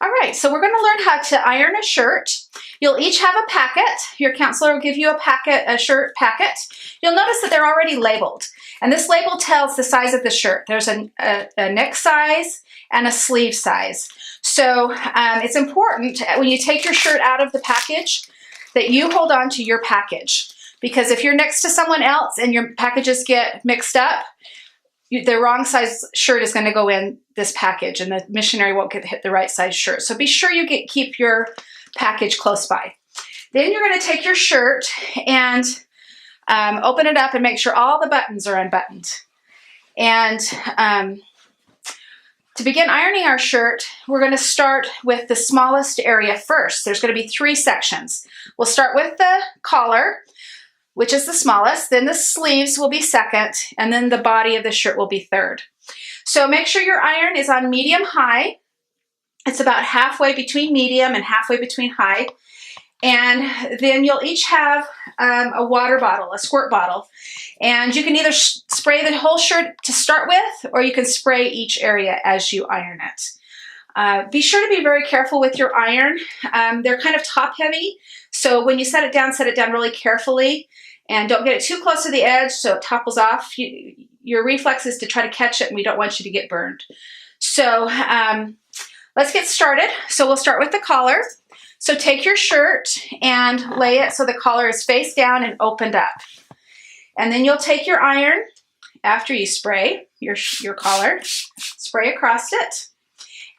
All right, so we're going to learn how to iron a shirt. You'll each have a packet. Your counselor will give you a shirt packet. You'll notice that they're already labeled, and this label tells the size of the shirt. There's a neck size and a sleeve size. So it's important when you take your shirt out of the package that you hold on to your package, because if you're next to someone else and your packages get mixed up, the wrong size shirt is going to go in this package and the missionary won't hit the right size shirt. So be sure you keep your package close by. Then you're going to take your shirt and open it up and make sure all the buttons are unbuttoned. And to begin ironing our shirt, we're going to start with the smallest area first. There's going to be 3 sections. We'll start with the collar, which is the smallest, then the sleeves will be second, and then the body of the shirt will be third. So make sure your iron is on medium-high. It's about halfway between medium and halfway between high. And then you'll each have a water bottle, a squirt bottle. And you can either spray the whole shirt to start with, or you can spray each area as you iron it. Be sure to be very careful with your iron. They're kind of top-heavy, so when you set it down really carefully. And don't get it too close to the edge so it topples off. Your reflex is to try to catch it, and we don't want you to get burned. So let's get started. So we'll start with the collar. So take your shirt and lay it so the collar is face down and opened up. And then you'll take your iron after you spray your collar, spray across it,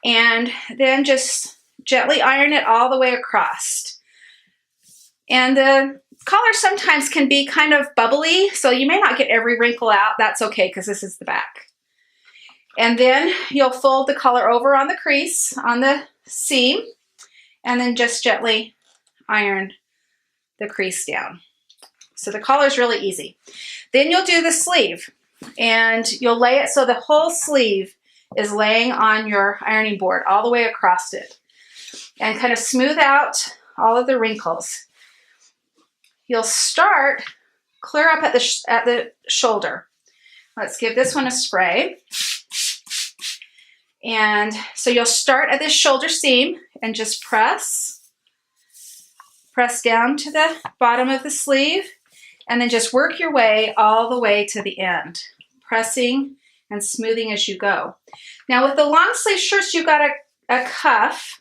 and then just gently iron it all the way across. And the collar sometimes can be kind of bubbly, so you may not get every wrinkle out. That's okay, because this is the back. And then you'll fold the collar over on the crease, on the seam, and then just gently iron the crease down. So the collar is really easy. Then you'll do the sleeve, and you'll lay it so the whole sleeve is laying on your ironing board all the way across it, and kind of smooth out all of the wrinkles. You'll start clear up at the shoulder. Let's give this one a spray. And so you'll start at this shoulder seam and just press down to the bottom of the sleeve, and then just work your way all the way to the end, pressing and smoothing as you go. Now with the long sleeve shirts, you've got a cuff,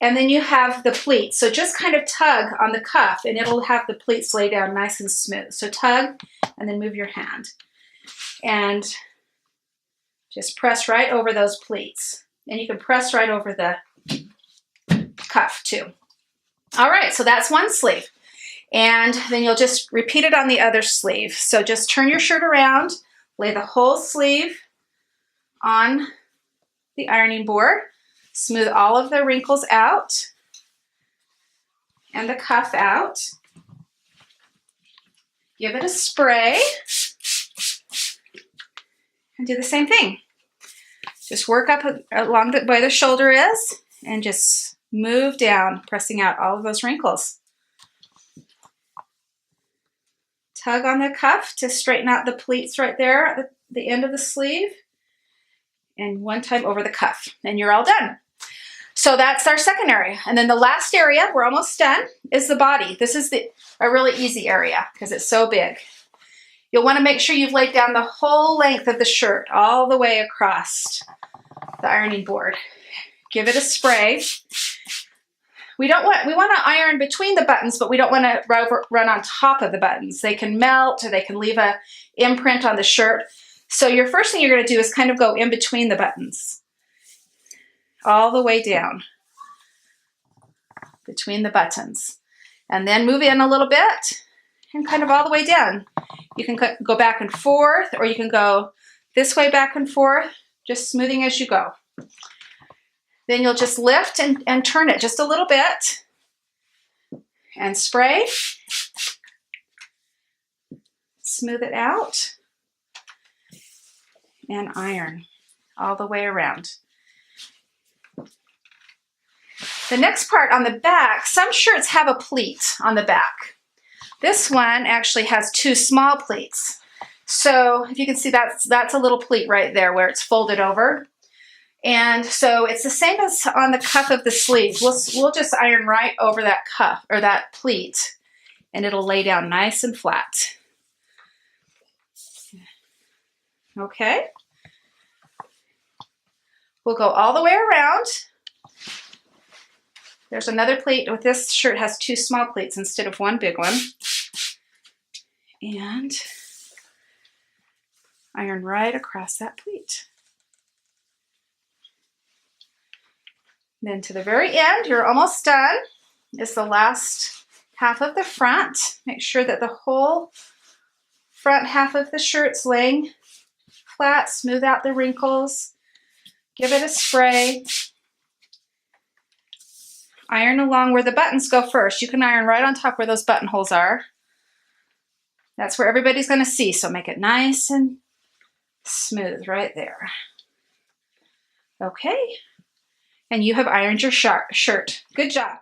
and then you have the pleats. So just kind of tug on the cuff and it'll have the pleats lay down nice and smooth. So tug and then move your hand. And just press right over those pleats. And you can press right over the cuff too. All right, so that's one sleeve. And then you'll just repeat it on the other sleeve. So just turn your shirt around, lay the whole sleeve on the ironing board. Smooth all of the wrinkles out and the cuff out. Give it a spray and do the same thing. Just work up along where the shoulder is and just move down, pressing out all of those wrinkles. Tug on the cuff to straighten out the pleats right there at the end of the sleeve. And one time over the cuff, and you're all done. So that's our second area. And then the last area, we're almost done, is the body. This is a really easy area because it's so big. You'll want to make sure you've laid down the whole length of the shirt all the way across the ironing board. Give it a spray. We want to iron between the buttons, but we don't want to run on top of the buttons. They can melt, or they can leave an imprint on the shirt. So your first thing you're going to do is kind of go in between the buttons, all the way down between the buttons, and then move in a little bit and kind of all the way down. You can go back and forth, or you can go this way back and forth, just smoothing as you go. Then you'll just lift and turn it just a little bit and spray, smooth it out, and iron all the way around. The next part on the back, some shirts have a pleat on the back. This one actually has 2 small pleats. So if you can see, that's a little pleat right there where it's folded over. And so it's the same as on the cuff of the sleeve. We'll just iron right over that cuff or that pleat, and it'll lay down nice and flat. Okay. We'll go all the way around. There's another pleat. With this shirt has 2 small pleats instead of 1 big one. And iron right across that pleat. Then to the very end, you're almost done, is the last half of the front. Make sure that the whole front half of the shirt's laying flat. Smooth out the wrinkles. Give it a spray. Iron along where the buttons go first. You can iron right on top where those buttonholes are. That's where everybody's going to see, so make it nice and smooth right there. Okay. And you have ironed your shirt. Good job.